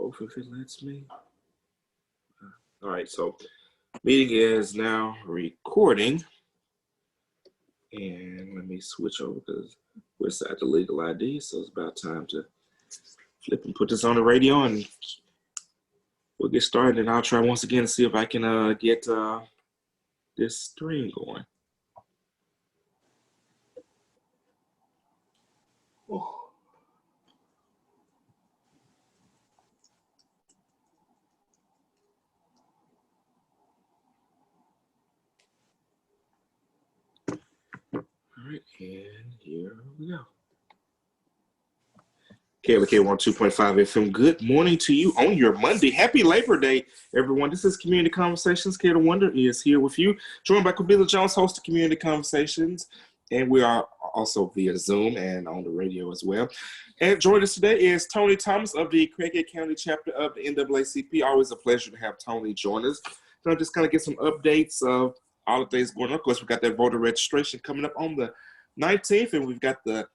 both if it lets me. All right, so meeting is now recording. And let me switch over because we're set the legal ID, so it's about time to flip and put this on the radio, and we'll get started. And I'll try once again to see if I can get this stream going. Oh. All right, and here we go. KLK 102.5 FM. Good morning to you on your Monday. Happy Labor Day, everyone. This is Community Conversations. Kate Wonder is here with you, joined by Kabila Jones, host of Community Conversations. And we are also via Zoom and on the radio as well. And joining us today is Tony Thomas of the Craighead County chapter of the NAACP. Always a pleasure to have Tony join us. So I'll just kind of get some updates of all the things going on. Of course, we got that voter registration coming up on the 19th, and we've got the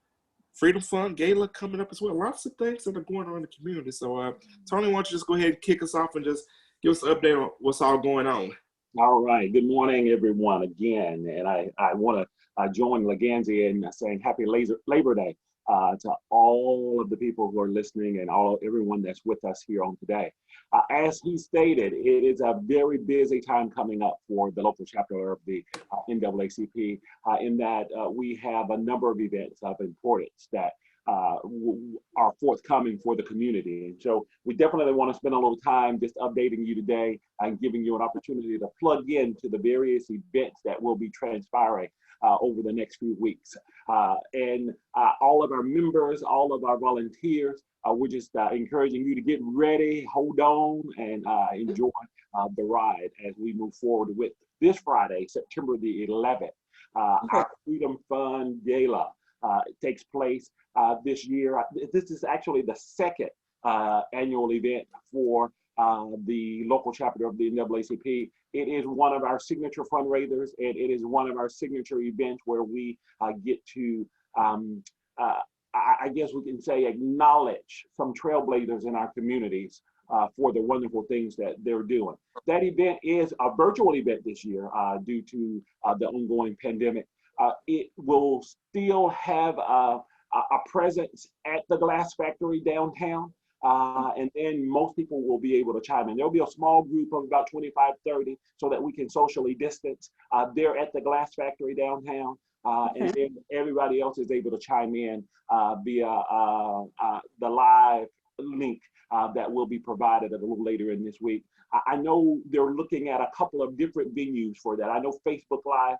Freedom Fund Gala coming up as well. Lots of things that are going on in the community. So, Tony, why don't you just go ahead and kick us off and just give us an update on what's all going on. All right. Good morning, everyone, again. And I want to join Leganzi in saying happy Labor Day to all of the people who are listening and everyone that's with us here on today. As he stated, it is a very busy time coming up for the local chapter of the NAACP in that we have a number of events of importance that are forthcoming for the community. And so we definitely want to spend a little time just updating you today and giving you an opportunity to plug into the various events that will be transpiring over the next few weeks. And all of our members, all of our volunteers, we're just encouraging you to get ready, hold on, and enjoy the ride as we move forward with this Friday, September the 11th. Our Freedom Fund Gala takes place this year. This is actually the second annual event for the local chapter of the NAACP. It is one of our signature fundraisers, and it is one of our signature events where we get to, I guess we can say, acknowledge some trailblazers in our communities for the wonderful things that they're doing. That event is a virtual event this year due to the ongoing pandemic. It will still have a presence at the Glass Factory downtown. And then most people will be able to chime in. There'll be a small group of about 25, 30 so that we can socially distance. They're at the Glass Factory downtown. And then everybody else is able to chime in via the live link that will be provided a little later in this week. I know they're looking at a couple of different venues for that. I know Facebook Live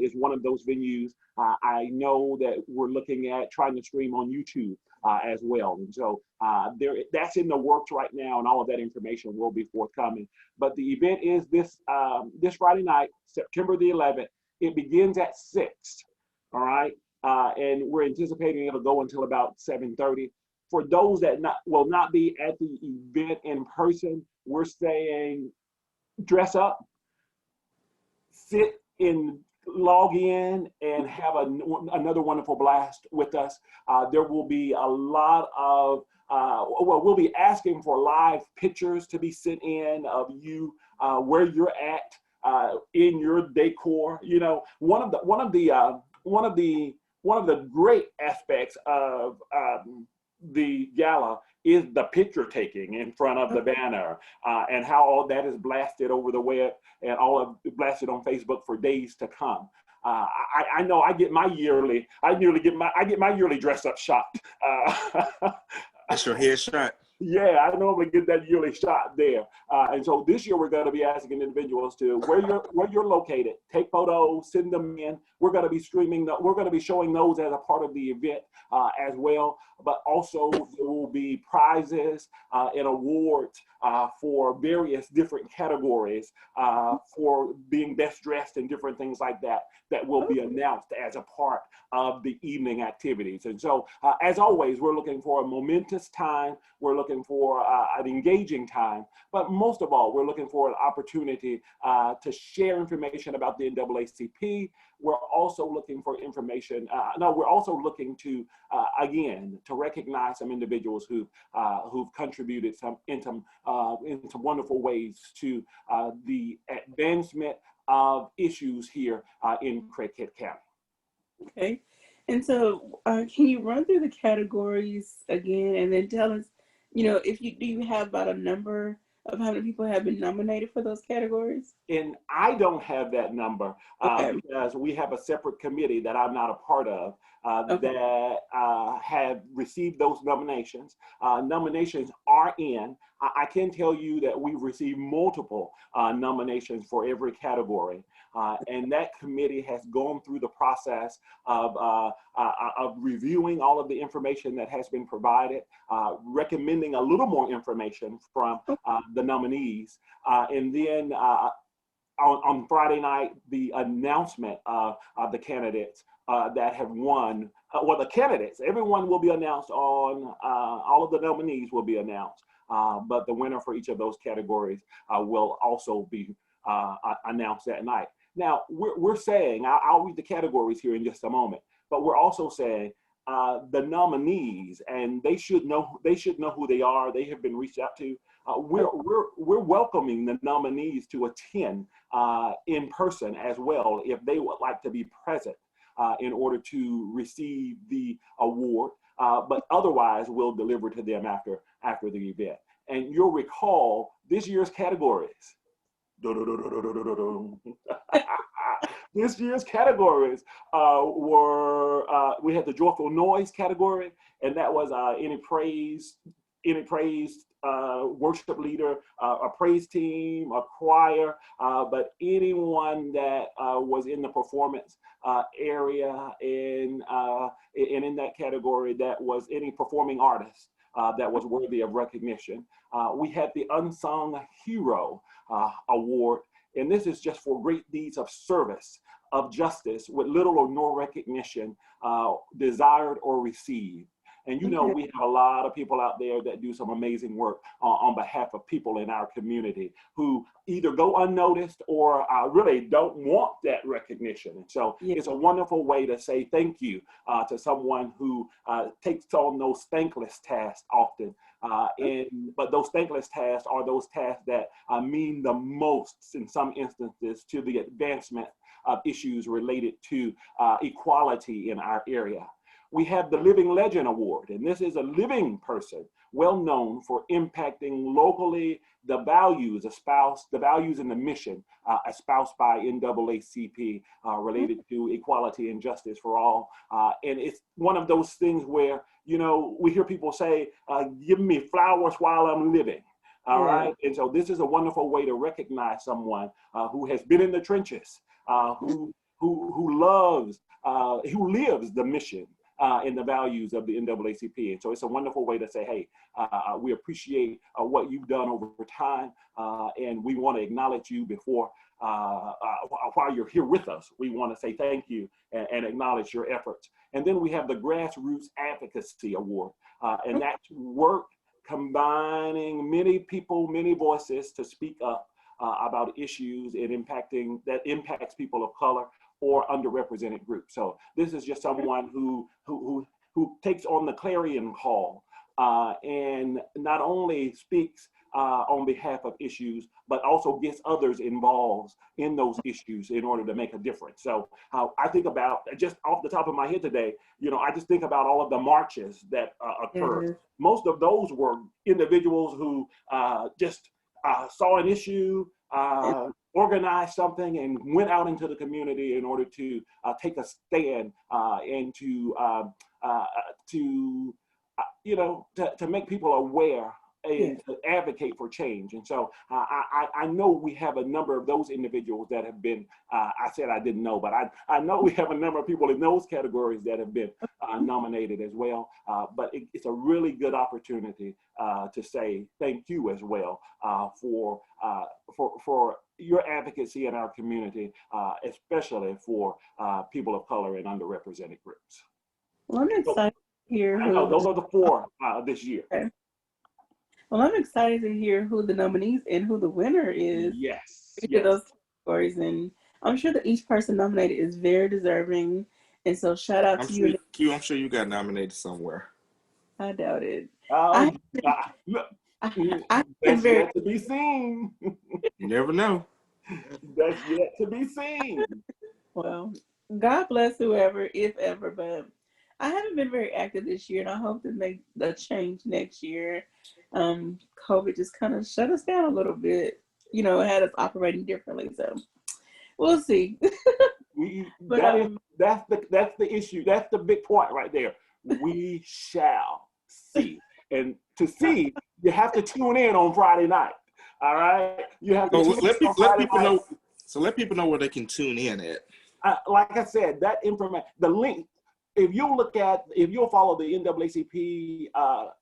is one of those venues. I know that we're looking at trying to stream on YouTube as well. And so that's in the works right now, and all of that information will be forthcoming. But the event is this Friday night, September the 11th. It begins at 6, all right? And we're anticipating it'll go until about 7:30. For those that will not be at the event in person, we're saying dress up, log in, and have another wonderful blast with us. There will be a lot of, we'll be asking for live pictures to be sent in of you, where you're at in your decor. You know, one of the great aspects of the gala is the picture taking in front of the banner and how all that is blasted over the web and blasted on Facebook for days to come. I know I get my yearly dress up shot. That's your headshot. Yeah, I normally get that yearly shot there. And so this year we're going to be asking individuals to where you're located, take photos, send them in. We're going to be showing those as a part of the event as well. But also there will be prizes and awards for various different categories for being best dressed and different things like that will be announced as a part of the evening activities. And so as always, we're looking for a momentous time. We're looking looking for an engaging time, but most of all, we're looking for an opportunity to share information about the NAACP. We're also looking for information. We're also looking to, again, to recognize some individuals who've contributed into wonderful ways to the advancement of issues here in Craighead County. Okay. And so can you run through the categories again and then tell us, if do you have about a number of how many people have been nominated for those categories? And I don't have that number because we have a separate committee that I'm not a part of that have received those nominations. Nominations are in. I can tell you that we've received multiple nominations for every category. And that committee has gone through the process of reviewing all of the information that has been provided, recommending a little more information from the nominees, and then on Friday night, the announcement of the candidates that have won. The candidates, everyone will be announced on, all of the nominees will be announced, but the winner for each of those categories will also be announced that night. Now, we're saying, I'll read the categories here in just a moment, but we're also saying the nominees, and they should know who they are. They have been reached out to. We're welcoming the nominees to attend in person as well if they would like to be present in order to receive the award. But otherwise, we'll deliver to them after the event. And you'll recall this year's categories. This year's categories were, we had the Joyful Noise category, and that was any praise worship leader, a praise team, a choir, but anyone that was in the performance area and in that category that was any performing artist that was worthy of recognition. We had the Unsung Hero Award, and this is just for great deeds of service, of justice, with little or no recognition desired or received. And we have a lot of people out there that do some amazing work on behalf of people in our community who either go unnoticed or really don't want that recognition. And so it's a wonderful way to say thank you to someone who takes on those thankless tasks often. But those thankless tasks are those tasks that mean the most in some instances to the advancement of issues related to equality in our area. We have the Living Legend Award, and this is a living person well known for impacting locally the values and the mission espoused by NAACP related to equality and justice for all. And it's one of those things where, we hear people say, give me flowers while I'm living. All right. And so this is a wonderful way to recognize someone who has been in the trenches, who lives the mission and the values of the NAACP. And so it's a wonderful way to say, hey, we appreciate what you've done over time, and we want to acknowledge you before, while you're here with us. We want to say thank you and acknowledge your efforts. And then we have the Grassroots Advocacy Award, and that's work combining many people, many voices to speak up about issues that impacts people of color or underrepresented groups. So this is just someone who takes on the clarion call and not only speaks on behalf of issues, but also gets others involved in those issues in order to make a difference. So I think about, just off the top of my head today, I just think about all of the marches that occurred. Most of those were individuals who just saw an issue, organized something, and went out into the community in order to take a stand and to make people aware and to advocate for change. And so I know we have a number of those individuals that have been, I said I didn't know, but I know we have a number of people in those categories that have been nominated as well. But it's a really good opportunity to say thank you as well for your advocacy in our community, especially for people of color and underrepresented groups. Well, I'm excited to hear. I know, those are the four this year. Okay. Well, I'm excited to hear who the nominees and who the winner is. Yes, Each of yes. those categories, and I'm sure that each person nominated is very deserving. And so, shout out I'm to sure you. I'm sure you got nominated somewhere. I doubt it. I Um, look, I, mm, I have been that's very yet to be seen. You never know. That's yet to be seen. well. God bless whoever, if ever, but I haven't been very active this year, and I hope to make the change next year. COVID just kind of shut us down a little bit. It had us operating differently, so we'll see. but That's the issue. That's the big point right there. We shall see. And to see, you have to tune in on Friday night. All right? You have to So tune in on let Friday people night. know. So let people know where they can tune in at. Like I said, that information, the link, if you'll follow the NAACP,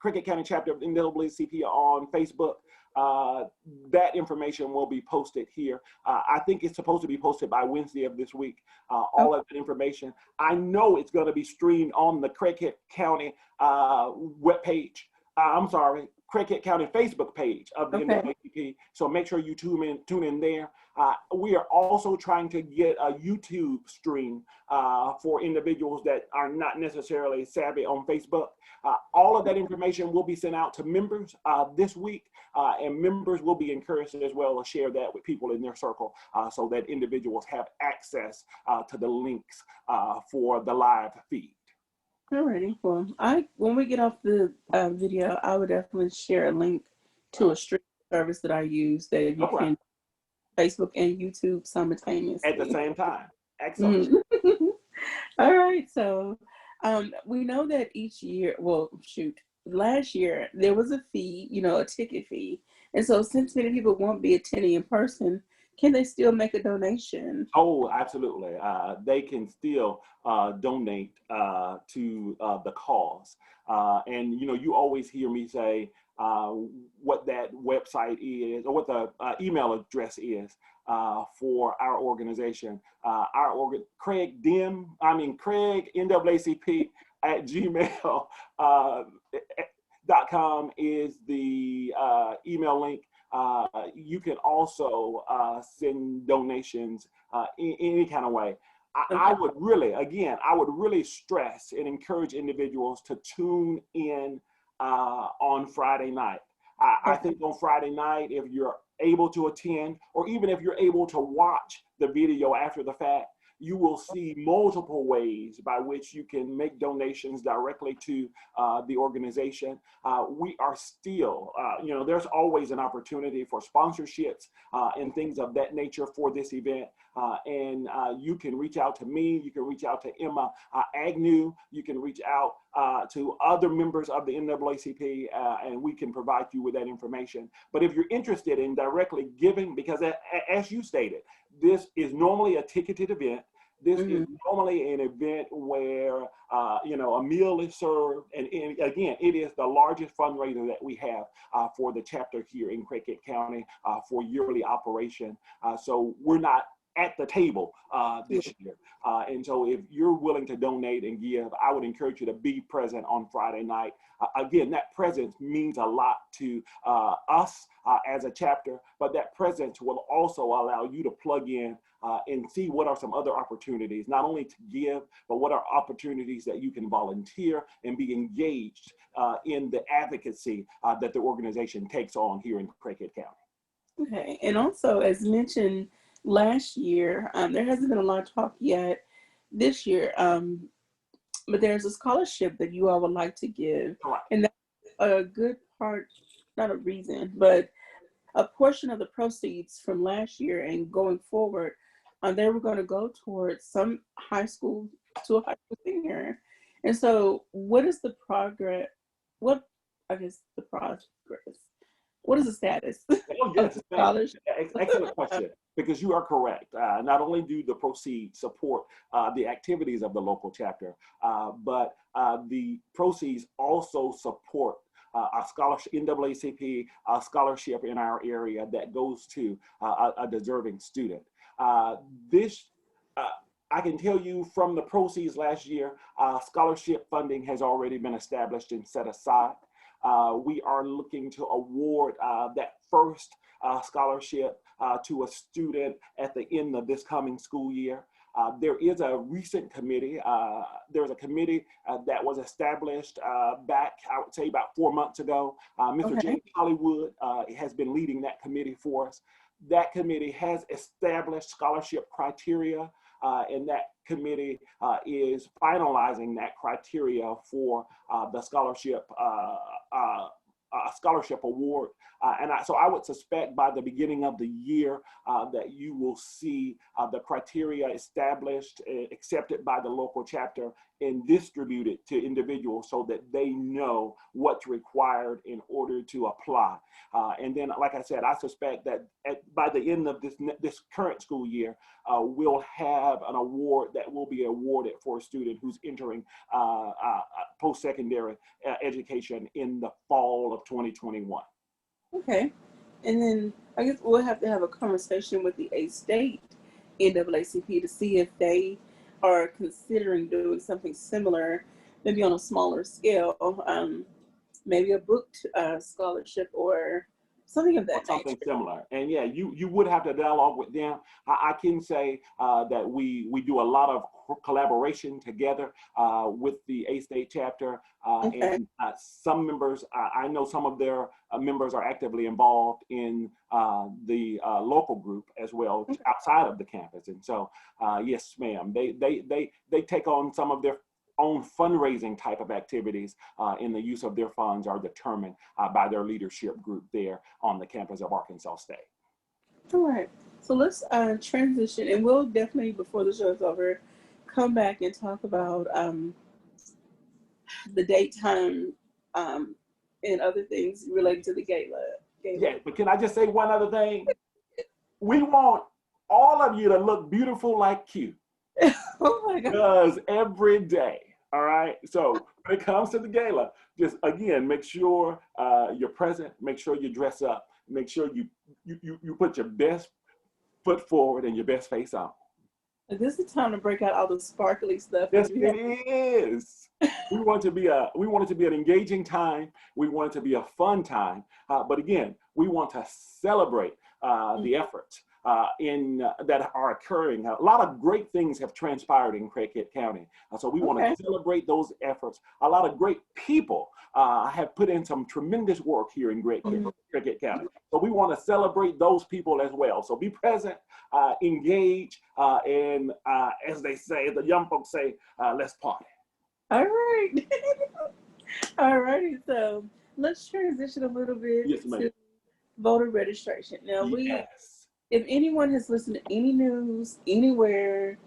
Craighead County chapter of NAACP on Facebook, that information will be posted here. I think it's supposed to be posted by Wednesday of this week, all of that information. I know it's going to be streamed on the Craighead County webpage. Craighead County Facebook page of the NAACP. So make sure you tune in there. We are also trying to get a YouTube stream for individuals that are not necessarily savvy on Facebook. All of that information will be sent out to members this week, and members will be encouraged as well to share that with people in their circle so that individuals have access to the links for the live feed. Alrighty. Well, when we get off the video, I would definitely share a link to a streaming service that I use that you can Facebook and YouTube simultaneously at the same time. Excellent. All right. So we know that each year, last year there was a fee, a ticket fee. And so since many people won't be attending in person, can they still make a donation? Oh, absolutely. They can still donate to the cause. And, you always hear me say what that website is or what the email address is for our organization. Craig NAACP at gmail.com is the email link. You can also send donations in any kind of way. I would really stress and encourage individuals to tune in on Friday night. I think on Friday night, if you're able to attend, or even if you're able to watch the video after the fact, you will see multiple ways by which you can make donations directly to the organization. We are still, there's always an opportunity for sponsorships and things of that nature for this event. And you can reach out to me, you can reach out to Emma Agnew, you can reach out to other members of the NAACP, and we can provide you with that information. But if you're interested in directly giving, because as you stated, this is normally a ticketed event. This is normally an event where, a meal is served. And again, it is the largest fundraiser that we have for the chapter here in Craighead County for yearly operation. So we're not at the table this year. And so if you're willing to donate and give, I would encourage you to be present on Friday night. Again, that presence means a lot to us as a chapter, but that presence will also allow you to plug in and see what are some other opportunities, not only to give, but what are opportunities that you can volunteer and be engaged in the advocacy that the organization takes on here in Craighead County. Okay, and also as mentioned last year, there hasn't been a lot of talk yet this year, but there's a scholarship that you all would like to give, and that's a good part, not a reason, but a portion of the proceeds from last year and going forward, they were going to go towards some high school to a high school senior. And so what is the progress? What is the status Oh, yes, of the scholarship? excellent question, because you are correct. Not only do the proceeds support the activities of the local chapter, but the proceeds also support a scholarship, NAACP scholarship in our area that goes to a deserving student. I can tell you from the proceeds last year, scholarship funding has already been established and set aside. we are looking to award that first scholarship to a student at the end of this coming school year. There is a recent committee. There's a committee that was established back, I would say, about 4 months ago. Mr. Okay. James Hollywood has been leading that committee for us. That committee has established scholarship criteria, and that committee is finalizing that criteria for the scholarship award. So I would suspect by the beginning of the year that you will see the criteria established, accepted by the local chapter, and distributed to individuals so that they know what's required in order to apply. And then, like I said, I suspect that by the end of this current school year, we'll have an award that will be awarded for a student who's entering post-secondary education in the fall of 2021. Okay. And then I guess we'll have to have a conversation with the state NAACP to see if they are considering doing something similar, maybe on a smaller scale, maybe a booked scholarship or something of that Something nature. similar. And yeah, you would have to dialogue with them. I can say that we do a lot of collaboration together with the A-State chapter. Okay. And some members, I know some of their members are actively involved in the local group as well, outside of the campus. And so, yes, ma'am, they take on some of their own fundraising type of activities in the use of their funds are determined by their leadership group there on the campus of Arkansas State. All right. So let's transition, and we'll definitely, before the show is over, come back and talk about the date, time, and other things related to the gala. Yeah, but can I just say one other thing? We want all of you to look beautiful like Q. Oh my God. Because every day, all right? So when it comes to the gala, just again, make sure you're present, make sure you dress up, make sure you put your best foot forward and your best face on. This is time to break out all the sparkly stuff. Yes, it is. We want it to be an engaging time. We want it to be a fun time. But again, we want to celebrate the efforts that are occurring. A lot of great things have transpired in Craighead County. So we want to celebrate those efforts. A lot of great people have put in some tremendous work here in Craighead County. So we want to celebrate those people as well. So be present, engage, and as they say, the young folks say, let's party. All right. All righty. So let's transition a little bit to voter registration. Now, if anyone has listened to any news anywhere,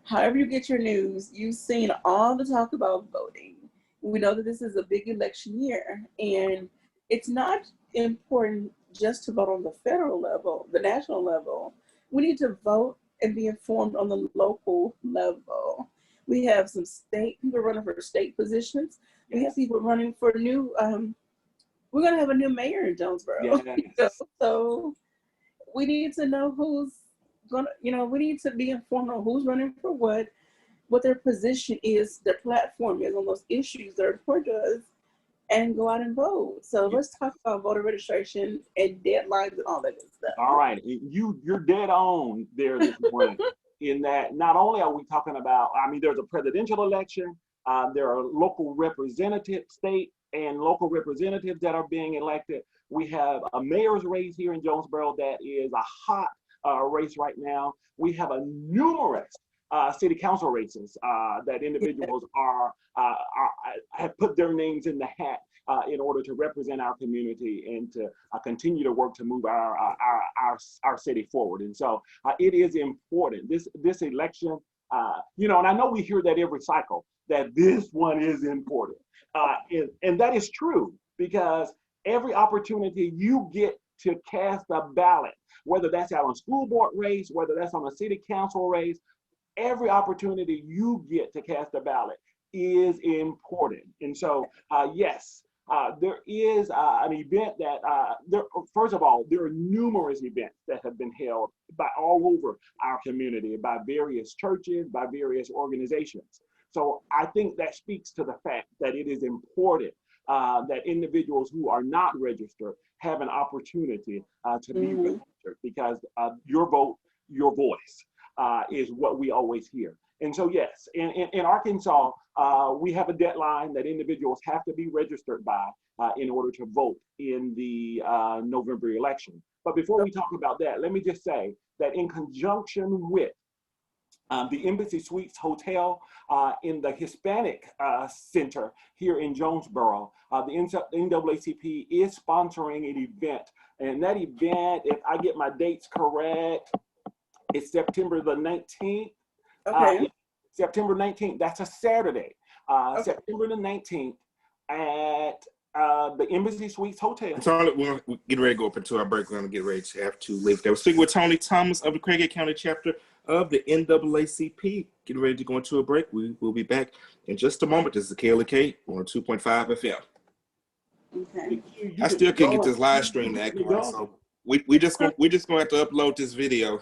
however you get your news, you've seen all the talk about voting. We know that this is a big election year, and it's not important just to vote on the federal level, the national level. We need to vote and be informed on the local level. We have some people running for state positions. We have people running for new, we're going to have a new mayor in Jonesboro. Yes. So we need to know who's going to, we need to be informed on who's running for what their position is, their platform is on those issues that are important to us, and go out and vote. So let's talk about voter registration and deadlines and all that good stuff. All right, you're dead on there this morning. In that not only are we talking about, there's a presidential election, there are local representatives, state and local representatives that are being elected. We have a mayor's race here in Jonesboro that is a hot race right now. We have a numerous city council races that individuals have put their names in the hat in order to represent our community and to continue to work to move our city forward. And so it is important. This election, and I know we hear that every cycle, that this one is important. And that is true, because every opportunity you get to cast a ballot, whether that's on a school board race, whether that's on a city council race, every opportunity you get to cast a ballot is important. And so, yes, there is an event that, first of all, there are numerous events that have been held by all over our community, by various churches, by various organizations. So I think that speaks to the fact that it is important that individuals who are not registered have an opportunity to be registered, because your vote, your voice is what we always hear. And so, yes, in Arkansas, we have a deadline that individuals have to be registered by in order to vote in the November election. But before we talk about that, let me just say that in conjunction with the Embassy Suites Hotel in the Hispanic Center here in Jonesboro, the NAACP is sponsoring an event. And that event, if I get my dates correct, it's September the 19th. Okay. September 19th, that's a Saturday. Okay. September the 19th at the Embassy Suites Hotel. Tony, we're getting ready to go up into our break. We're going to get ready to have to leave there. We're speaking with Tony Thomas of the Craighead County chapter of the NAACP. Getting ready to go into a break. We will be back in just a moment. This is KLK on 2.5 FM. Okay. I still can't get this live stream to act right, so we just gonna have to upload this video,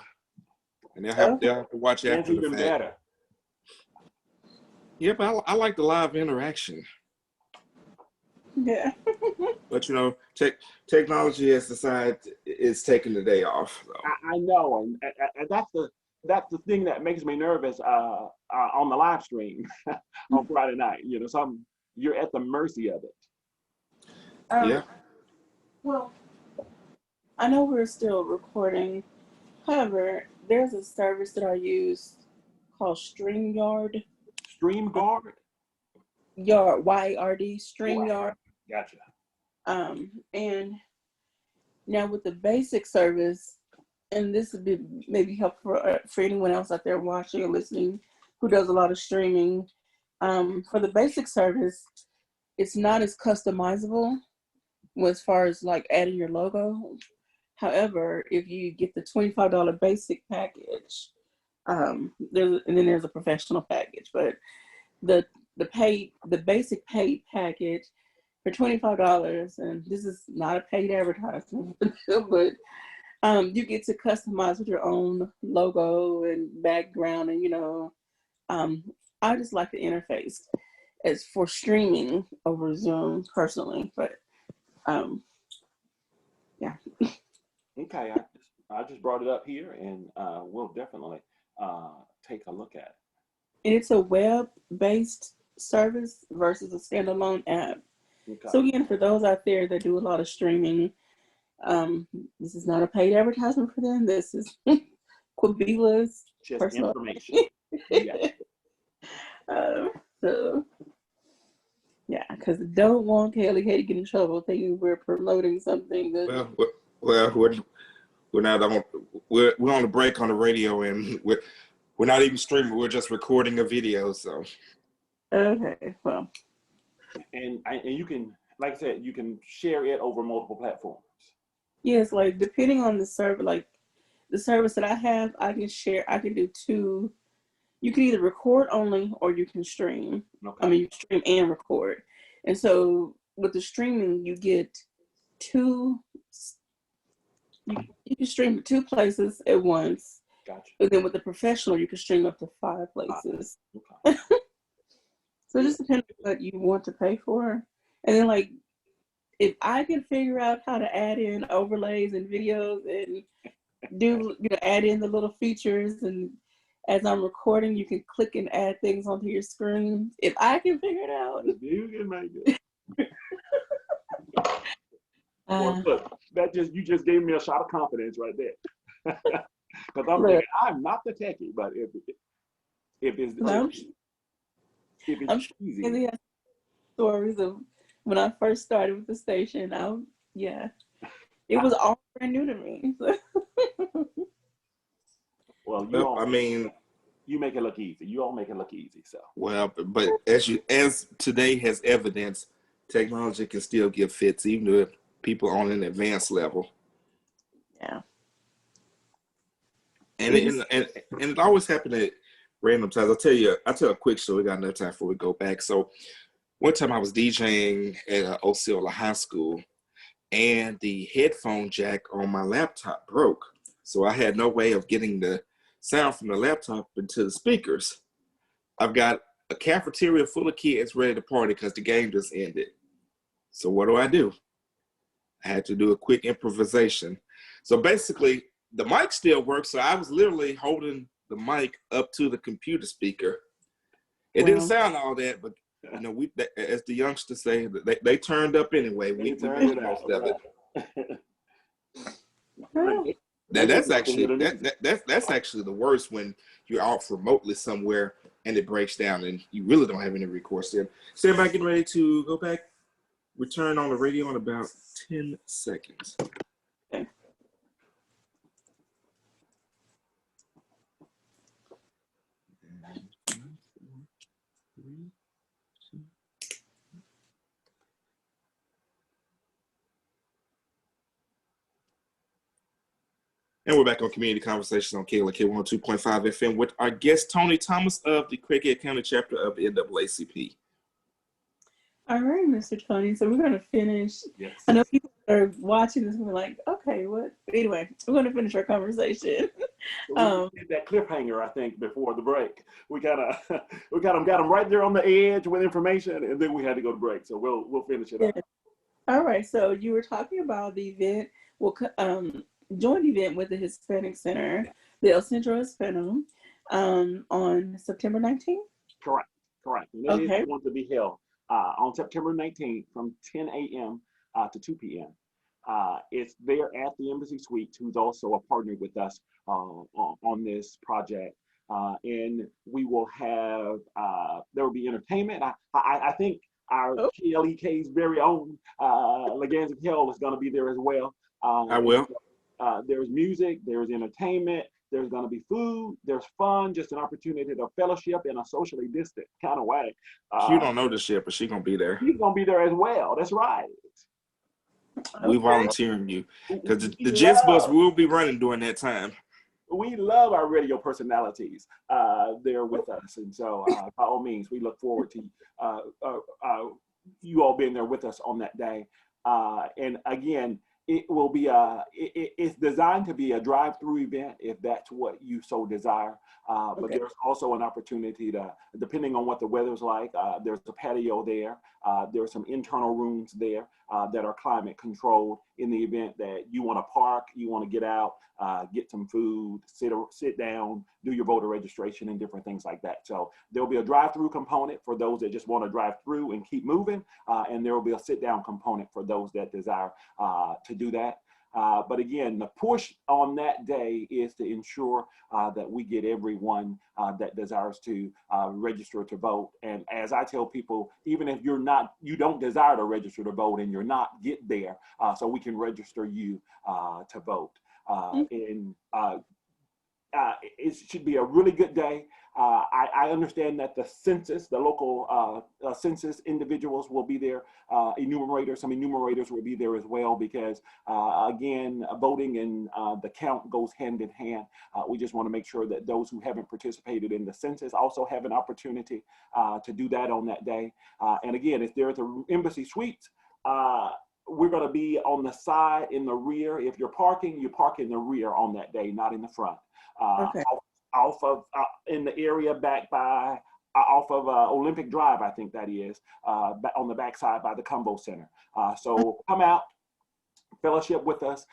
and they'll have to watch after the fact. Better. Yeah, but I like the live interaction. Yeah. But you know, technology has decided it's taking the day off. So. I know, and that's the thing that makes me nervous on the live stream on Friday night. You know, you're at the mercy of it. Yeah. Well, I know we're still recording. However, there's a service that I use called StreamYard. StreamYard? YARD, StreamYard. Gotcha. And now with the basic service, and this would be maybe helpful for anyone else out there watching or listening who does a lot of streaming. For the basic service, it's not as customizable as far as like adding your logo. However, if you get the $25 basic package, and then there's a professional package, but the basic paid package for $25, and this is not a paid advertisement, but you get to customize with your own logo and background, and I just like the interface as for streaming over Zoom personally, but yeah. Okay, I just brought it up here, and we'll definitely take a look at it. And it's a web-based service versus a standalone app. Okay. So again, for those out there that do a lot of streaming, this is not a paid advertisement for them. This is Quabila's just personal information. Yeah. So yeah, because don't want Kelly to get in trouble thinking we're promoting something that. Well, we're not on. We're on a break on the radio, and we're not even streaming. We're just recording a video. So. Okay. Well. And you can, like I said, you can share it over multiple platforms. Yes, like depending on the server, like the service that I have, I can share. I can do two. You can either record only or you can stream. Okay. I mean, you stream and record. And so with the streaming, you get two. You can stream to 2 places at once. Gotcha. And then with the professional, you can stream up to 5 places. Okay. So it just depends on what you want to pay for. And then, like, if I can figure out how to add in overlays and videos and add in the little features, and as I'm recording, you can click and add things onto your screen. If I can figure it out, you can make it. Well, look, you just gave me a shot of confidence right there. Because I'm thinking, I'm not the techie, but if it's I'm easy. Sure stories of when I first started with the station. It was all brand new to me. Well, you make it look easy. You all make it look easy. So well, but as today has evidence, technology can still give fits even to people on an advanced level. Yeah. And it always happened at random times. I'll tell a quick story. We got enough time before we go back. So one time I was DJing at Osceola High School, and the headphone jack on my laptop broke. So I had no way of getting the sound from the laptop into the speakers. I've got a cafeteria full of kids ready to party because the game just ended. So what do? I had to do a quick improvisation. So basically, the mic still works. So I was literally holding the mic up to the computer speaker. It didn't sound all that, but you know, as the youngsters say, they turned up anyway. We made the most of it. That's actually the worst, when you're out remotely somewhere and it breaks down and you really don't have any recourse there. So everybody getting ready to go back, return on the radio in about 10 seconds. Okay. And we're back on Community Conversations on KLK 102.5 FM with our guest, Tony Thomas of the Craighead County chapter of the NAACP. All right, Mr. Tony. So we're going to finish. Yes. I know people are watching this and we're like, okay, what? Anyway, we're going to finish our conversation. So we did that cliffhanger, I think, before the break. We got them right there on the edge with information, and then we had to go to break. So we'll finish it up. All right. So you were talking about the event, joint event with the Hispanic Center, the El Centro Hispano, on September 19th? Correct. And it is going to be held on September 19th from 10 a.m. To 2 p.m. It's there at the Embassy Suites, who's also a partner with us on this project. And we will have, there will be entertainment. I think our KLEK's very own Leganza Kell is going to be there as well. I will. There's music, there's entertainment, there's going to be food, there's fun, just an opportunity to fellowship in a socially distant kind of way. You don't know this yet, but she's going to be there. She's going to be there as well. That's right. We volunteering you, because the Jets bus will be running during that time. We love our radio personalities there with us. And so by all means, we look forward to you all being there with us on that day. And again, it will be it's designed to be a drive-through event if that's what you so desire. But there's also an opportunity to, depending on what the weather's like, there's a patio there. There's some internal rooms there that are climate controlled in the event that you want to park, you want to get out, get some food, sit down, do your voter registration and different things like that. So there'll be a drive-through component for those that just want to drive through and keep moving. And there will be a sit-down component for those that desire to do that. But again, the push on that day is to ensure that we get everyone that desires to register to vote. And as I tell people, even if you don't desire to register to vote and you're not, get there so we can register you to vote. It should be a really good day. I understand that the local census individuals will be there. Some enumerators will be there as well, because again, voting and the count goes hand in hand. We just want to make sure that those who haven't participated in the census also have an opportunity to do that on that day. And again, if they're at the Embassy Suites, we're going to be on the side in the rear. If you're parking, you park in the rear on that day, not in the front. Off of in the area back by off of Olympic Drive, I think that is, on the backside by the Combo Center. So come out, fellowship with us,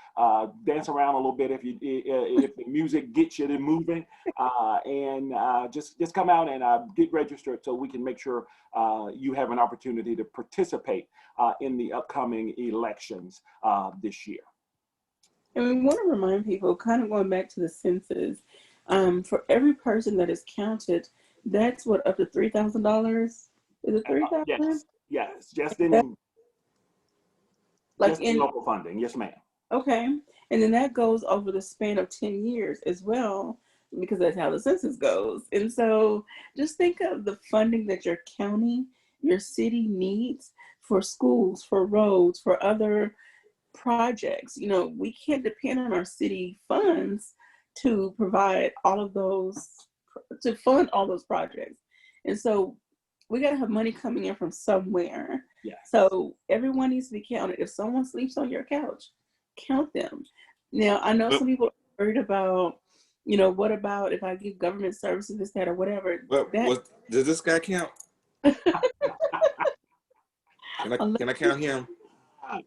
dance around a little bit if the music gets you to moving, and just come out and get registered so we can make sure you have an opportunity to participate in the upcoming elections this year. And we want to remind people, kind of going back to the census, for every person that is counted, that's what, up to $3,000? Is it $3,000? Yes, just in local funding. Yes, ma'am. Okay, and then that goes over the span of 10 years as well, because that's how the census goes. And so just think of the funding that your county, your city needs for schools, for roads, for other projects. You know, we can't depend on our city funds to provide all of those, to fund all those projects. And so we got to have money coming in from somewhere. Yeah. So everyone needs to be counted. If someone sleeps on your couch, count them. Now, I know some people are worried about, you know, what about if I give government services, this, that, or whatever. Does this guy count? unless, Can I count him?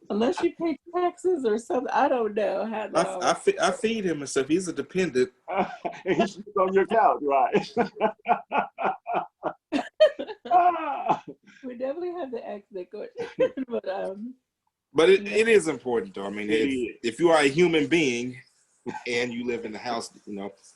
unless you pay taxes or something. I don't know how that all works. I feed him and stuff. He's a dependent. And he sleeps on your couch, right? We definitely have to ask that question. But it is important, though. I mean, It if you are a human being and you live in the house,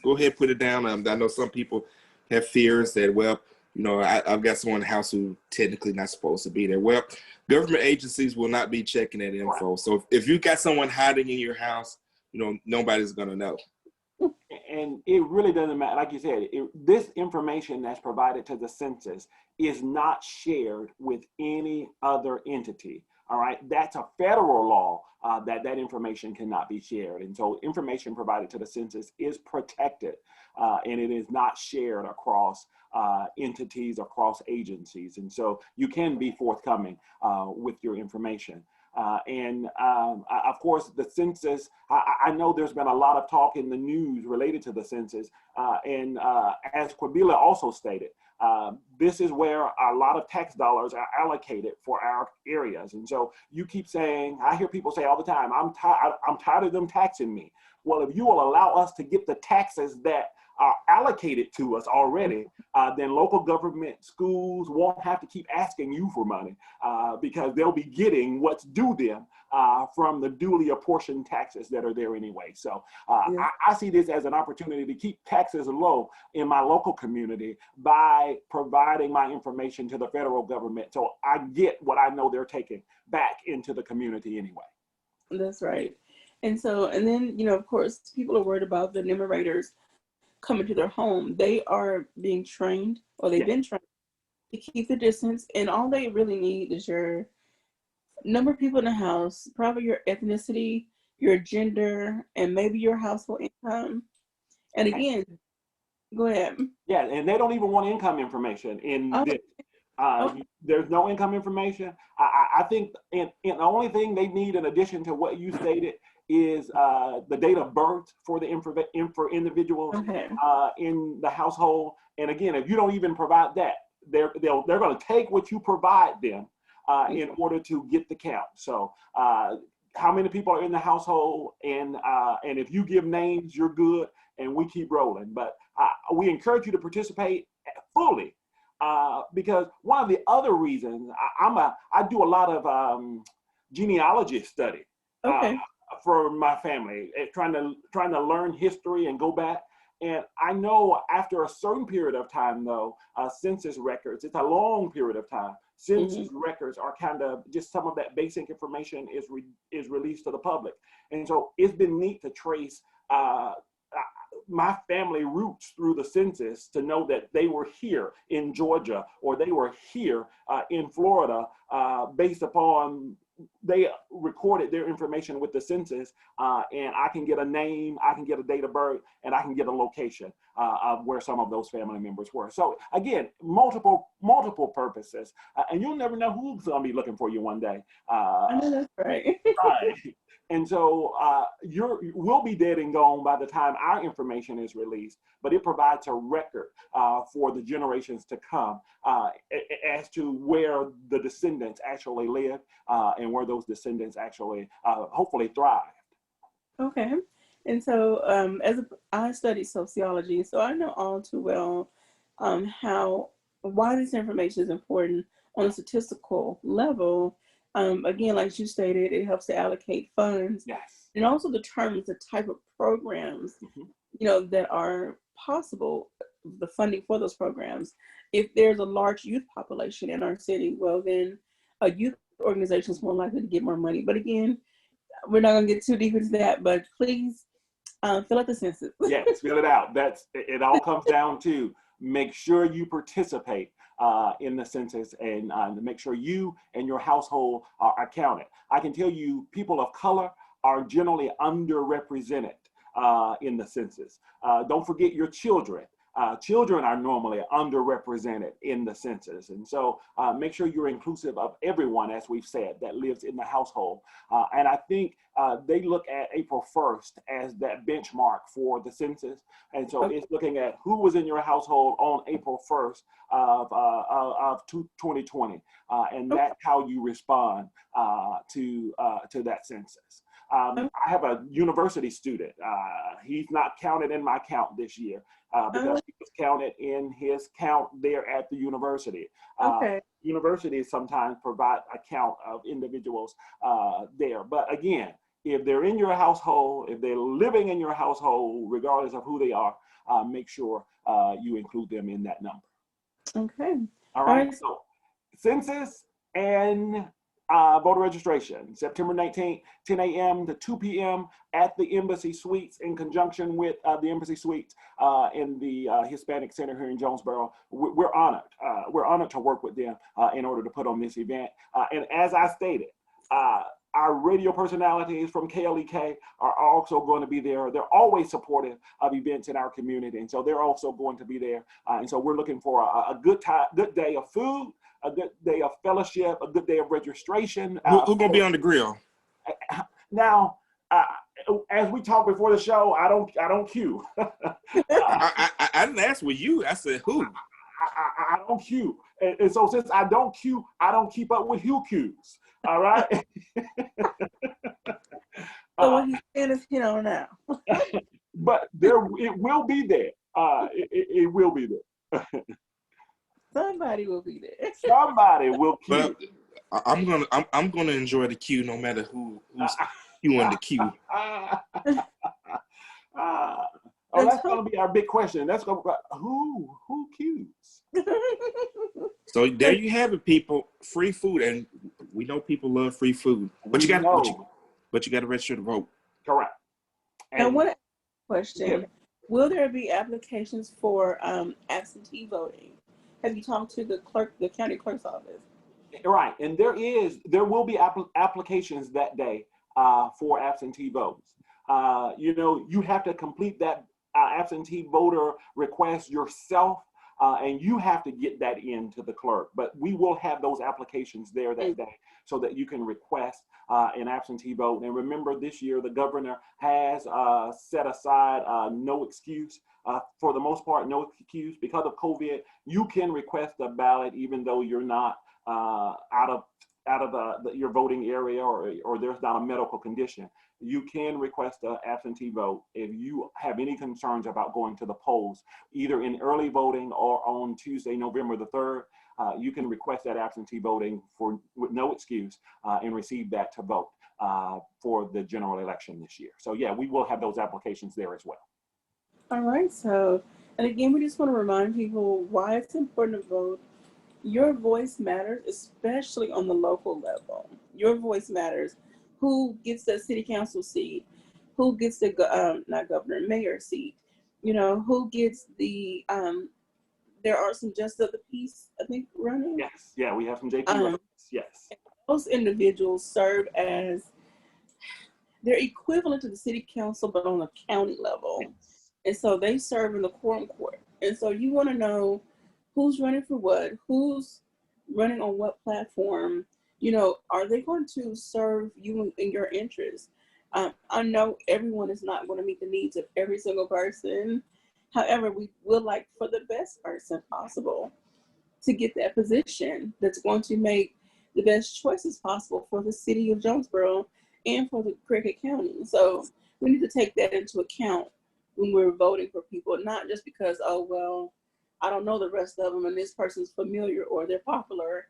go ahead, put it down. I know some people have fears that, well, I've got someone in the house who technically not supposed to be there. Well, government agencies will not be checking that info. Right. So if you got someone hiding in your house, nobody's going to know. And it really doesn't matter. Like you said, this information that's provided to the census is not shared with any other entity. All right, that's a federal law that information cannot be shared. And so information provided to the census is protected and it is not shared across entities, across agencies. And so you can be forthcoming with your information. Of course, the census, I know there's been a lot of talk in the news related to the census. As Quabila also stated, this is where a lot of tax dollars are allocated for our areas. And so you keep saying, I hear people say all the time, I'm tired of them taxing me. Well, if you will allow us to get the taxes that are allocated to us already, then local government schools won't have to keep asking you for money because they'll be getting what's due them from the duly apportioned taxes that are there anyway. So I see this as an opportunity to keep taxes low in my local community by providing my information to the federal government. So I get what I know they're taking back into the community anyway. That's right. And then, of course, people are worried about the enumerators coming to their home. They are being trained, or they've been trained to keep the distance, and all they really need is your number of people in the house, probably your ethnicity, your gender, and maybe your household income. And again, go ahead. Yeah, and they don't even want income information in this. There's no income information. I think the only thing they need in addition to what you stated is the date of birth for the individuals in the household. And again, if you don't even provide that, they're going to take what you provide them in order to get the count. So how many people are in the household, and if you give names, you're good, and we keep rolling. But we encourage you to participate fully. Because one of the other reasons I do a lot of genealogy study for my family, trying to learn history and go back. And I know after a certain period of time, though, census records, it's a long period of time. Census records are kind of just some of that basic information is released to the public. And so it's been neat to trace my family roots through the census to know that they were here in Georgia or they were here in Florida based upon they recorded their information with the census, and I can get a name, I can get a date of birth, and I can get a location of where some of those family members were. So again, multiple purposes, and you'll never know who's going to be looking for you one day. I know that's right. Right. And so we'll be dead and gone by the time our information is released, but it provides a record for the generations to come as to where the descendants actually live and where those descendants actually hopefully thrive. Okay. And so I studied sociology, so I know all too well why this information is important on a statistical level. Again, like you stated, it helps to allocate funds. Yes. And also determines the type of programs, that are possible, the funding for those programs. If there's a large youth population in our city, well, then a youth organization is more likely to get more money. But again, we're not going to get too deep into that, but please fill out the census. Yes, fill it out. It all comes down to make sure you participate in the census and to make sure you and your household are counted. I can tell you people of color are generally underrepresented in the census. Don't forget your children. children are normally underrepresented in the census. And so make sure you're inclusive of everyone, as we've said, that lives in the household. And I think they look at April 1st as that benchmark for the census. And so it's looking at who was in your household on April 1st of 2020. And that's how you respond to that census. I have a university student. He's not counted in my count this year because he was counted in his count there at the university. Universities sometimes provide a count of individuals there. But again, if they're in your household, if they're living in your household, regardless of who they are, make sure you include them in that number. Okay. All right. So census and voter registration, September 19th, 10 a.m. to 2 p.m. at the Embassy Suites in conjunction with the Embassy Suites in the Hispanic Center here in Jonesboro. We're honored. We're honored to work with them in order to put on this event. And as I stated, our radio personalities from KLEK are also going to be there. They're always supportive of events in our community. And so they're also going to be there. And so we're looking for a good day of food, a good day of fellowship, a good day of registration. Who's going to be on the grill? Now, as we talked before the show, I don't queue. I didn't ask with you. I said who? I don't queue. And so since I don't queue, I don't keep up with who queues. All right. So what he's saying is, now. But it will be there. It will be there. Somebody will be there. Somebody will queue. But I'm gonna enjoy the queue no matter who's queuing the queue. That's gonna be our big question. That's gonna be who queues. So there you have it, people. Free food, and we know people love free food. But you got to register to vote. Correct. And one question: yeah. Will there be applications for absentee voting? Have you talked to the county clerk's office? Right, and there will be applications that day for absentee votes. You have to complete that absentee voter request yourself. And you have to get that in to the clerk, but we will have those applications there that day so that you can request an absentee vote. And remember, this year, the governor has set aside no excuse. For the most part, no excuse. Because of COVID, you can request a ballot even though you're not out of your voting area or there's not a medical condition. You can request an absentee vote if you have any concerns about going to the polls, either in early voting or on Tuesday, November the 3rd. You can request that absentee voting with no excuse and receive that to vote for the general election this year. So yeah, we will have those applications there as well. All right. So, and again, we just want to remind people why it's important to vote. Your voice matters, especially on the local level. Your voice matters. Who gets the city council seat? Who gets the mayor seat? Who gets the there are some justice of the peace, I think, running. Yes, yeah, we have some JP. Yes. Those individuals serve as they're equivalent to the city council, but on a county level. Yes. And so they serve in the quorum court. And so you want to know who's running for what, who's running on what platform. Are they going to serve you in your interests? I know everyone is not going to meet the needs of every single person. However, we would like for the best person possible to get that position that's going to make the best choices possible for the city of Jonesboro and for the Craighead County. So we need to take that into account when we're voting for people, not just because, I don't know the rest of them and this person's familiar or they're popular.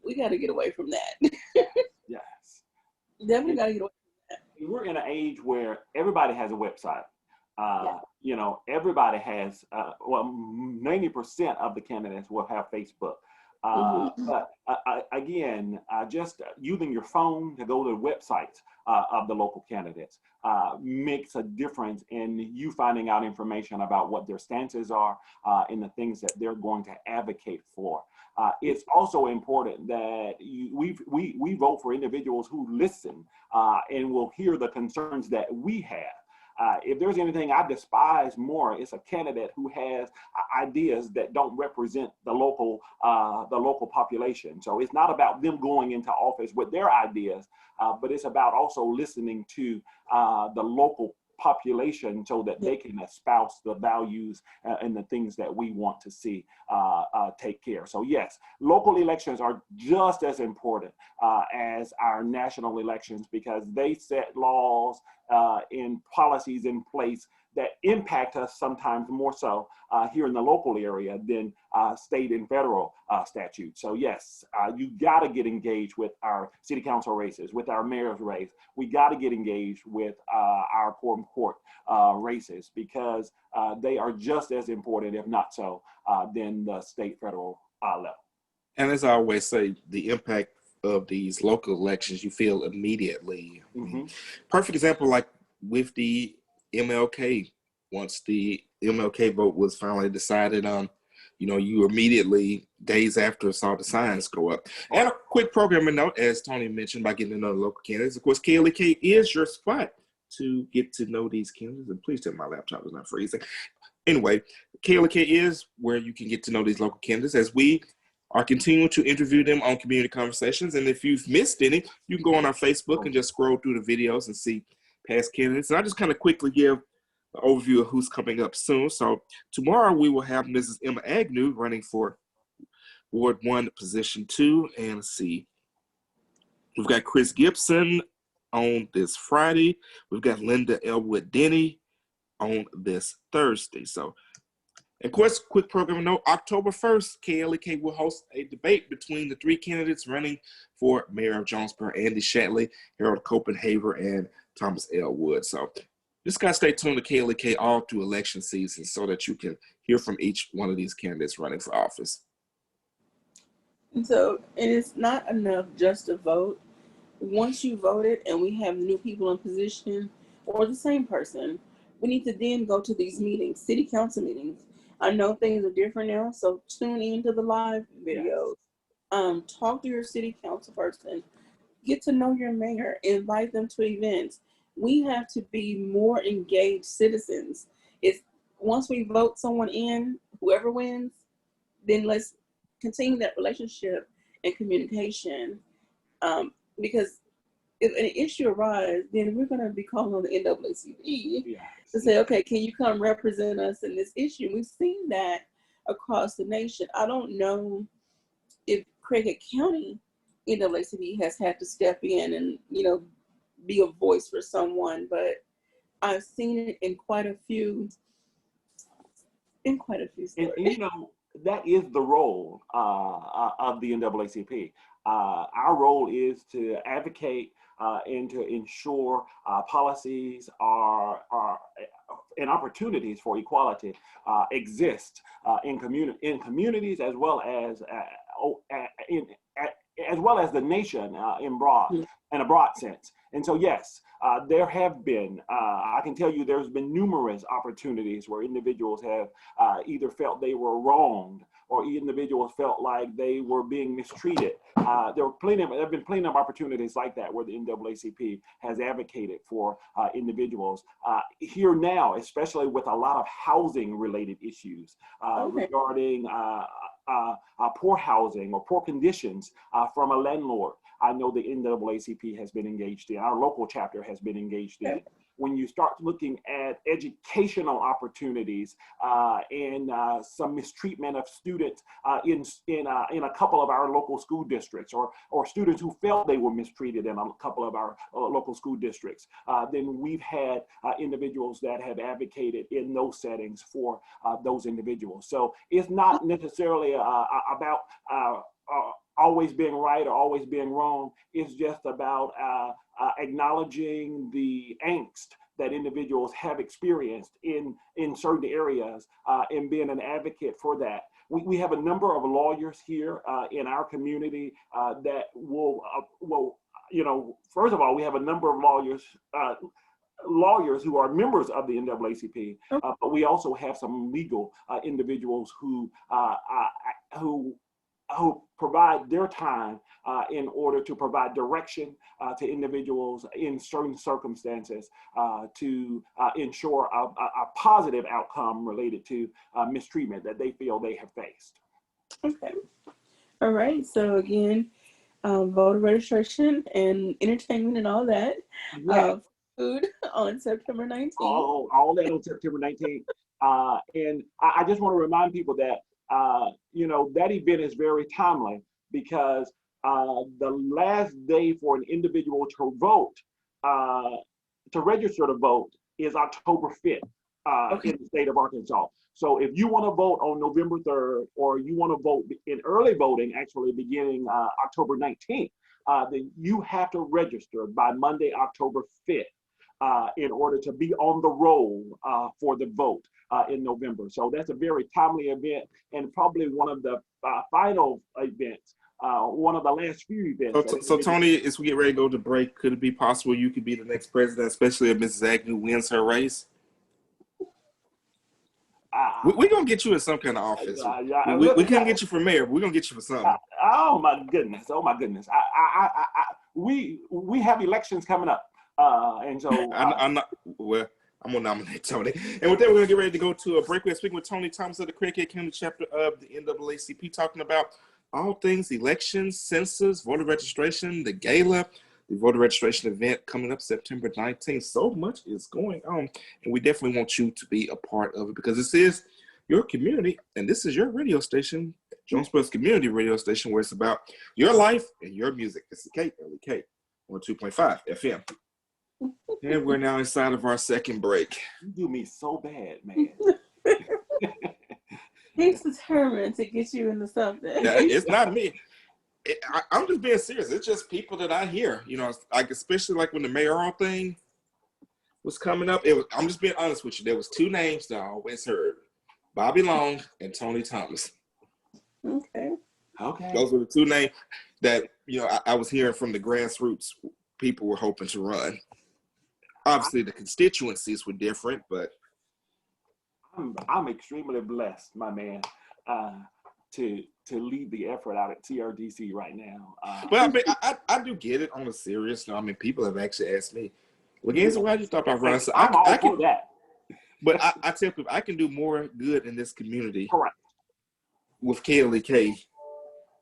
We got to get away from that. Yes. Definitely got to get away from that. We're in an age where everybody has a website. Everybody has, 90% of the candidates will have Facebook. But again, just using your phone to go to the websites of the local candidates makes a difference in you finding out information about what their stances are and the things that they're going to advocate for. It's also important that we vote for individuals who listen and will hear the concerns that we have. If there's anything I despise more, it's a candidate who has ideas that don't represent the local population. So it's not about them going into office with their ideas, but it's about also listening to the local population so that they can espouse the values and the things that we want to see take care. So yes, local elections are just as important as our national elections, because they set laws and policies in place that impact us sometimes more so here in the local area than state and federal statutes. So yes, you got to get engaged with our city council races, with our mayor's race. We got to get engaged with our quorum court races, because they are just as important, if not so, than the state federal level. And as I always say, the impact of these local elections you feel immediately. Mm-hmm. Perfect example, like with the MLK, once the MLK vote was finally decided on, you immediately, days after, saw the signs go up. And a quick programming note, as Tony mentioned, by getting to know the local candidates. Of course, KLEK is your spot to get to know these candidates. And please tell my laptop is not freezing. Anyway, KLEK is where you can get to know these local candidates, as we are continuing to interview them on Community Conversations. And if you've missed any, you can go on our Facebook and just scroll through the videos and see past candidates. And I'll just kind of quickly give an overview of who's coming up soon. So tomorrow we will have Mrs. Emma Agnew running for Ward 1, Position 2. And let's see, we've got Chris Gibson on this Friday. We've got Linda Elwood Denny on this Thursday. So, of course, quick programming note, October 1st, KLEK will host a debate between the three candidates running for Mayor of Jonesboro: Andy Shatley, Harold Copenhaver, and Thomas L. Wood. So just got to stay tuned to KLEK all through election season so that you can hear from each one of these candidates running for office. And so it is not enough just to vote. Once you voted and we have new people in position, or the same person, we need to then go to these meetings, city council meetings. I know things are different now, so tune into the live videos. Talk to your city council person. Get to know your mayor. Invite them to events. We have to be more engaged citizens. It's once we vote someone in, whoever wins, then let's continue that relationship and communication. Because if an issue arises, then we're going to be calling on the NAACP to say, okay, can you come represent us in this issue? We've seen that across the nation. I don't know if Craighead County NAACP has had to step in and, be a voice for someone, but I've seen it in quite a few stories. And that is the role of the NAACP. Our role is to advocate and to ensure policies and opportunities for equality exist in communities, as well as the nation in a broad sense. And so, yes, there have been, I can tell you there's been numerous opportunities where individuals have either felt they were wronged, or individuals felt like they were being mistreated. There have been plenty of opportunities like that where the NAACP has advocated for individuals. Here now, especially with a lot of housing related issues regarding poor housing or poor conditions from a landlord. I know the NAACP has been engaged in, our local chapter has been engaged in. When you start looking at educational opportunities and some mistreatment of students in a couple of our local school districts, or students who felt they were mistreated in a couple of our local school districts, then we've had individuals that have advocated in those settings for those individuals. So it's not necessarily about always being right or always being wrong. It's just about acknowledging the angst that individuals have experienced in certain areas and being an advocate for that. We have a number of lawyers here in our community that will, first of all, we have a number of lawyers who are members of the NAACP, but we also have some legal individuals who who provide their time in order to provide direction to individuals in certain circumstances to ensure a positive outcome related to mistreatment that they feel they have faced. Okay. All right. So again, voter registration and entertainment and all that. Yes. Food on September 19th. All that on September 19th. And I just want to remind people that, that event is very timely because the last day for an individual to vote, to register to vote, is October 5th in the state of Arkansas. So if you want to vote on November 3rd, or you want to vote in early voting, actually beginning October 19th, then you have to register by Monday, October 5th. In order to be on the roll for the vote in November. So that's a very timely event, and probably one of the final events, one of the last few events. So Tony, as we get ready to go to break, could it be possible you could be the next president, especially if Mrs. Agnew wins her race? We're going to get you in some kind of office. We can't get you for mayor, but we're going to get you for something. Oh my goodness. We have elections coming up. And so I'm going to nominate Tony. And with that, we're going to get ready to go to a break. We're speaking with Tony Thomas of the Craighead County chapter of the NAACP, talking about all things elections, census, voter registration, the gala, the voter registration event coming up September 19th. So much is going on, and we definitely want you to be a part of it because this is your community, and this is your radio station, Jonesboro's community radio station, where it's about your life and your music. It's the KLEK on 2.5 FM. And we're now inside of our second break. You do me so bad, man. He's determined to get you into something. It's not me. I'm just being serious. It's just people that I hear, like especially like when the mayoral thing was coming up. I'm just being honest with you. There was two names that I always heard: Bobby Long and Tony Thomas. Okay. Those were the two names that I was hearing from the grassroots people were hoping to run. Obviously, the constituencies were different, but I'm extremely blessed, my man, to lead the effort out at TRDC right now. But I mean, I do get it on a serious note. I mean, people have actually asked me, "Well, why did you stop by running?" So I'm all for that. But I tell people I can do more good in this community, correct, with KLEK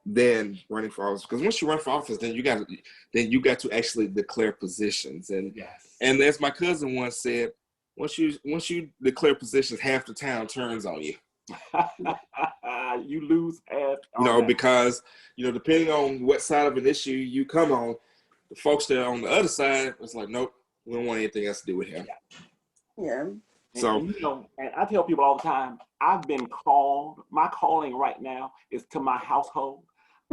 than running for office. Because once you run for office, then you got to actually declare positions. And yes. And as my cousin once said, once you declare positions, half the town turns on you. You lose half. Because depending on what side of an issue you come on, the folks that are on the other side, it's like, nope, we don't want anything else to do with him. Yeah. So and I tell people all the time, I've been called. My calling right now is to my household.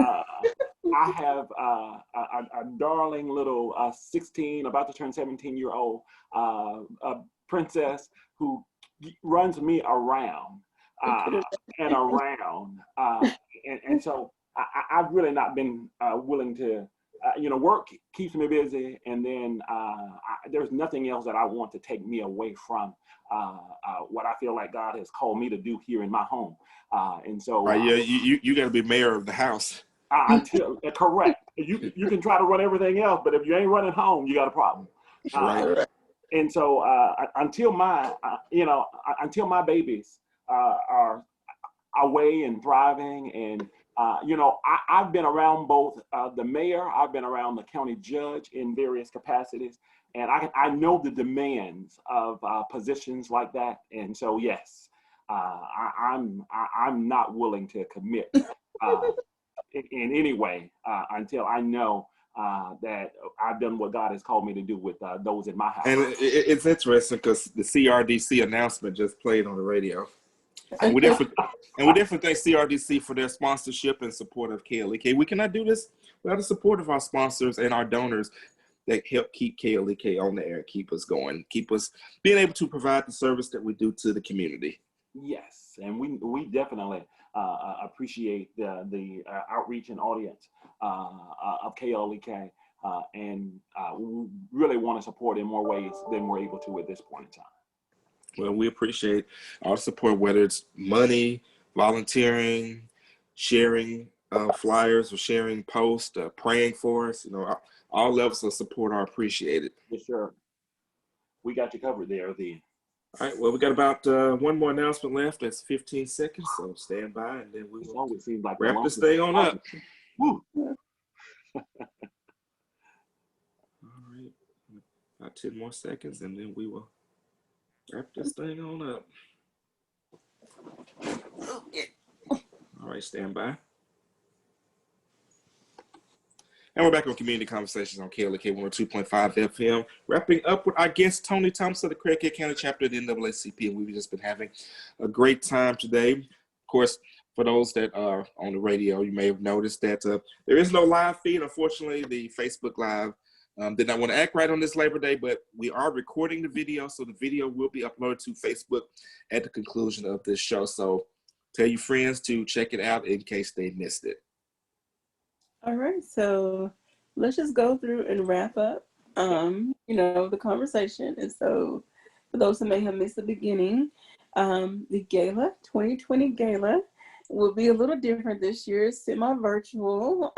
I have a darling little 16, about to turn 17-year-old princess who runs me around and around. And so I've really not been willing to, work keeps me busy. And then there's nothing else that I want to take me away from what I feel like God has called me to do here in my home. And so you got to be mayor of the house. Correct. You can try to run everything else, but if you ain't running home, you got a problem. Right. And so until my babies are away and thriving, and I've been around both the mayor, I've been around the county judge in various capacities, and I know the demands of positions like that. And so yes, I'm not willing to commit in any way until I know that I've done what God has called me to do with those in my house. And it's interesting because the CRDC announcement just played on the radio. And we definitely thank CRDC for their sponsorship and support of KLEK. We cannot do this without the support of our sponsors and our donors that help keep KLEK on the air and keep us going, keep us being able to provide the service that we do to the community. Yes, and we definitely appreciate the outreach and audience of KLEK, and we really want to support in more ways than we're able to at this point in time. Well, we appreciate our support, whether it's money, volunteering, sharing flyers or sharing posts, praying for us. All levels of support are appreciated. Yes, sir. We got you covered there, then. All right, well, we got about one more announcement left. That's 15 seconds, so stand by, and then we will It seems like wrap this thing on up. Woo. All right, about 10 more seconds, and then we will wrap this thing on up. All right, stand by. And we're back on Community Conversations on KLK 102.5 FM. Wrapping up with our guest, Tony Thompson of the Craighead County chapter of the NAACP. And we've just been having a great time today. Of course, for those that are on the radio, you may have noticed that there is no live feed. Unfortunately, the Facebook Live did not want to act right on this Labor Day, but we are recording the video. So the video will be uploaded to Facebook at the conclusion of this show. So tell your friends to check it out in case they missed it. All right, so let's just go through and wrap up, the conversation. And so for those who may have missed the beginning, the gala, 2020 gala, will be a little different this year, semi-virtual.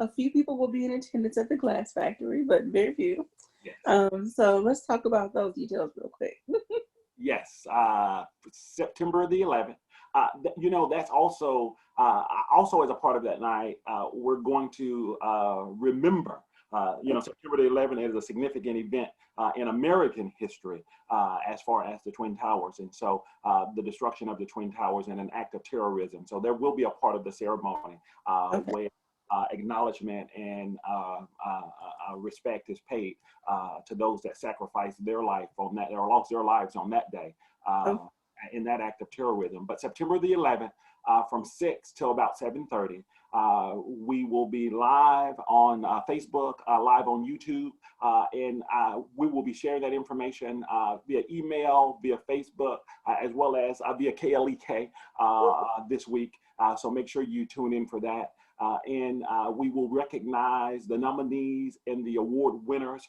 A few people will be in attendance at the Glass Factory, but very few. Yes. So let's talk about those details real quick. Yes, September the 11th. That's also as a part of that night, we're going to remember, September the 11th is a significant event in American history as far as the Twin Towers. And so the destruction of the Twin Towers and an act of terrorism. So there will be a part of the ceremony where acknowledgement and respect is paid to those that sacrificed their life on that, or lost their lives on that day. In that act of terrorism. But September the 11th, from 6 till about 7:30, we will be live on Facebook, live on YouTube, and we will be sharing that information via email, via Facebook, as well as via KLEK this week. So make sure you tune in for that. And we will recognize the nominees and the award winners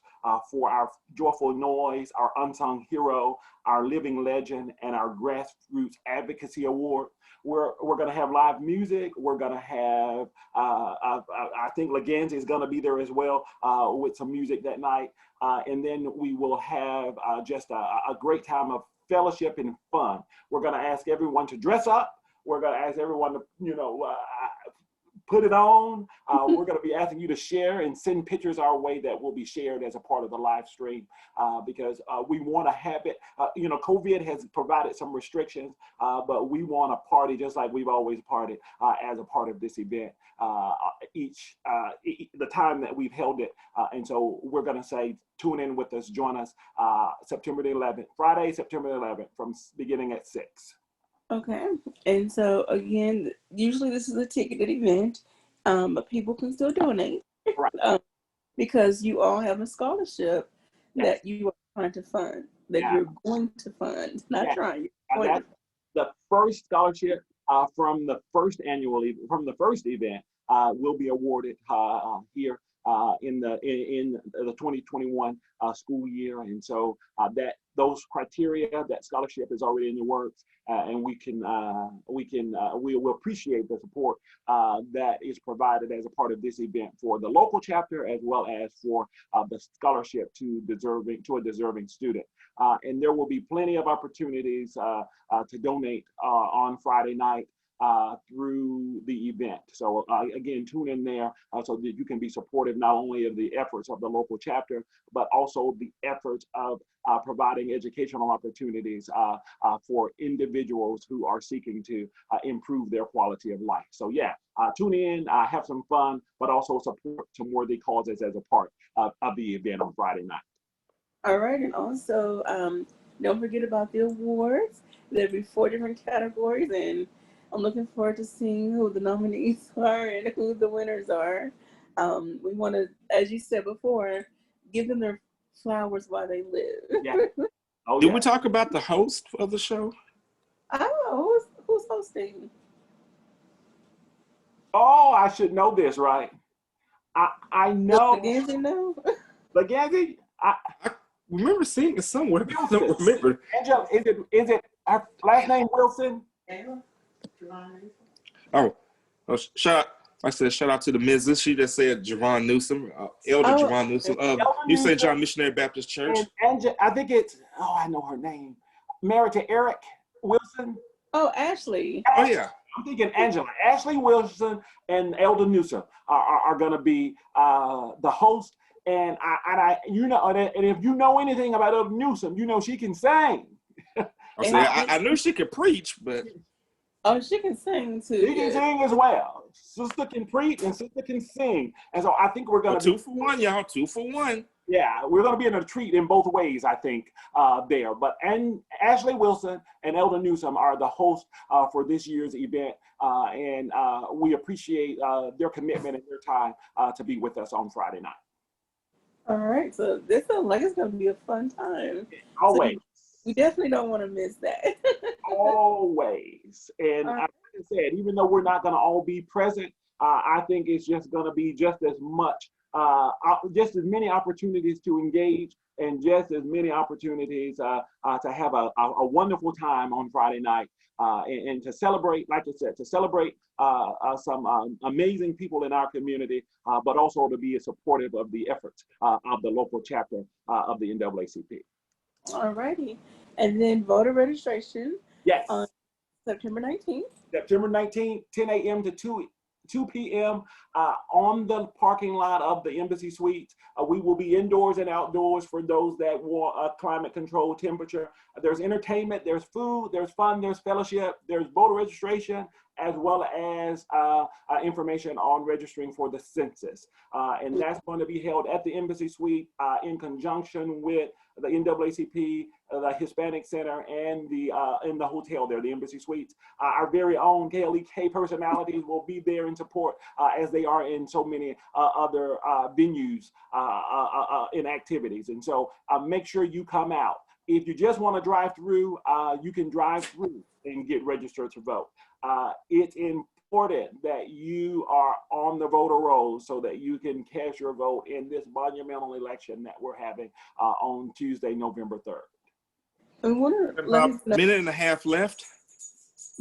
for our Joyful Noise, our Unsung Hero, our Living Legend, and our Grassroots Advocacy Award. We're going to have live music. We're going to have, I think Leganzi is going to be there as well with some music that night. And then we will have just a great time of fellowship and fun. We're going to ask everyone to dress up. We're going to ask everyone to, put it on. We're going to be asking you to share and send pictures our way that will be shared as a part of the live stream because we want to have it. COVID has provided some restrictions, but we want to party just like we've always partied as a part of this event the time that we've held it. And so we're going to say, tune in with us, join us September the 11th, Friday, September the 11th, from beginning at 6. Okay, and so again, usually this is a ticketed event, but people can still donate, right? Because you all have a scholarship that you are trying to fund, that you're going to fund, not trying. The first scholarship from the first event will be awarded here in the 2021 school year, and so those criteria, that scholarship is already in the works, and we will appreciate the support that is provided as a part of this event for the local chapter as well as for the scholarship to a deserving student. And there will be plenty of opportunities to donate on Friday night through the event. So again, tune in there so that you can be supportive not only of the efforts of the local chapter, but also the efforts of providing educational opportunities for individuals who are seeking to improve their quality of life. So tune in, have some fun, but also support some worthy causes as a part of the event on Friday night. All right, and also don't forget about the awards. There'll be 4 different categories, and I'm looking forward to seeing who the nominees are and who the winners are. We want to, as you said before, give them their flowers while they live. Yeah. Did we talk about the host of the show? I don't know. Who's hosting? Oh, I should know this, right? I know. Leganzi know? Leganzi? I remember seeing it somewhere, but I don't remember. Angela, is it her last name Wilson? Oh, Oh, shout out to the Mrs. She just said Javon Newsom, Elder Oh, Javon Newsom of Elder New St. Newsom John Missionary Baptist Church. and I think it's, I know her name. Married to Eric Wilson. oh, Ashley. Oh yeah. I'm thinking Angela. Ashley Wilson and Elder Newsom are going to be the host. And I, you know, and if you know anything about Elder Newsom, you know she can sing. I knew she could preach, but Oh, she can sing too. She can sing as well. Sister can preach and sister can sing. And so I think we're going to two for one, y'all. 2 for 1. Yeah, we're going to be in a treat in both ways, I think, there. And Ashley Wilson and Elder Newsom are the hosts for this year's event. And we appreciate their commitment and their time to be with us on Friday night. All right, so this sounds like it's going to be a fun time. Always. So we definitely don't want to miss that. Always. And like I said, even though we're not going to all be present, I think it's just going to be just as much, just as many opportunities to engage and just as many opportunities to have a wonderful time on Friday night and to celebrate, like I said, to celebrate some amazing people in our community, but also to be supportive of the efforts of the local chapter of the NAACP. All righty. And then voter registration. Yes. On September 19th. September 19th, 10 a.m. to 2 p.m. On the parking lot of the Embassy Suites. We will be indoors and outdoors for those that want a climate controlled temperature. There's entertainment, there's food, there's fun, there's fellowship, there's voter registration, as well as information on registering for the census. And that's going to be held at the Embassy Suite in conjunction with the NAACP, the Hispanic Center, and in the hotel there, the Embassy Suites. Our very own KLEK personalities will be there in support as they are in so many other venues in activities. And so make sure you come out. If you just want to drive through, you can drive through and get registered to vote. It's important that you are on the voter rolls so that you can cast your vote in this monumental election that we're having on Tuesday, November 3rd. And about a minute and a half left.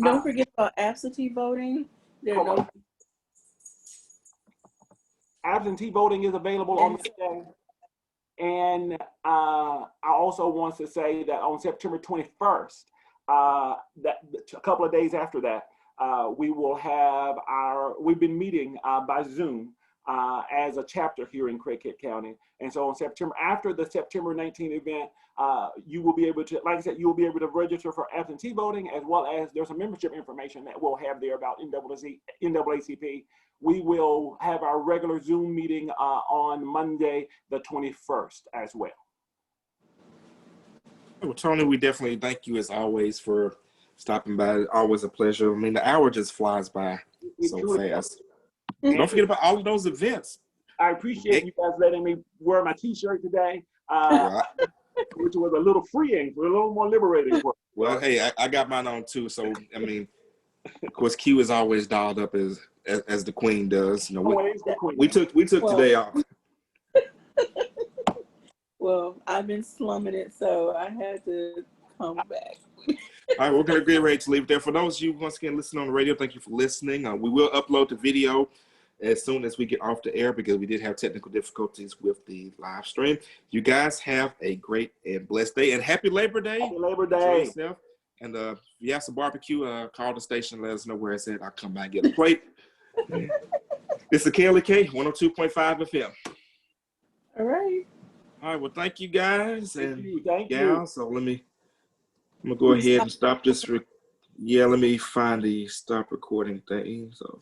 Don't forget about absentee voting. Absentee voting is available on the day. And I also want to say that on September 21st, that a couple of days after that, we will have we've been meeting by Zoom as a chapter here in Craighead County. And so on after the September 19th event, you will be able to, like I said, you will be able to register for absentee voting, as well as there's some membership information that we'll have there about NAACP. We will have our regular Zoom meeting on Monday, the 21st as well. Well, Tony, we definitely thank you as always for stopping by. Always a pleasure. I mean, the hour just flies by so fast. Don't forget about all of those events. I appreciate you guys letting me wear my t-shirt today, which was a little freeing, a little more liberating. Well, hey, I got mine on too. So, I mean, of course, Q is always dialed up as the queen does. You know, we took today off. Well, I've been slumming it, so I had to come back. All right, we're going to get ready to leave it there. For those of you once again listening on the radio, thank you for listening. We will upload the video as soon as we get off the air because we did have technical difficulties with the live stream. You guys have a great and blessed day, and happy Labor Day. Happy Labor Day. And if you have some barbecue, call the station, let us know where it's at. I'll come by and get a plate. This is KLEK 102.5 FM. All right. All right, well, thank you guys and thank gals. So I'm going to go ahead and stop this. Let me find the stop recording thing. So,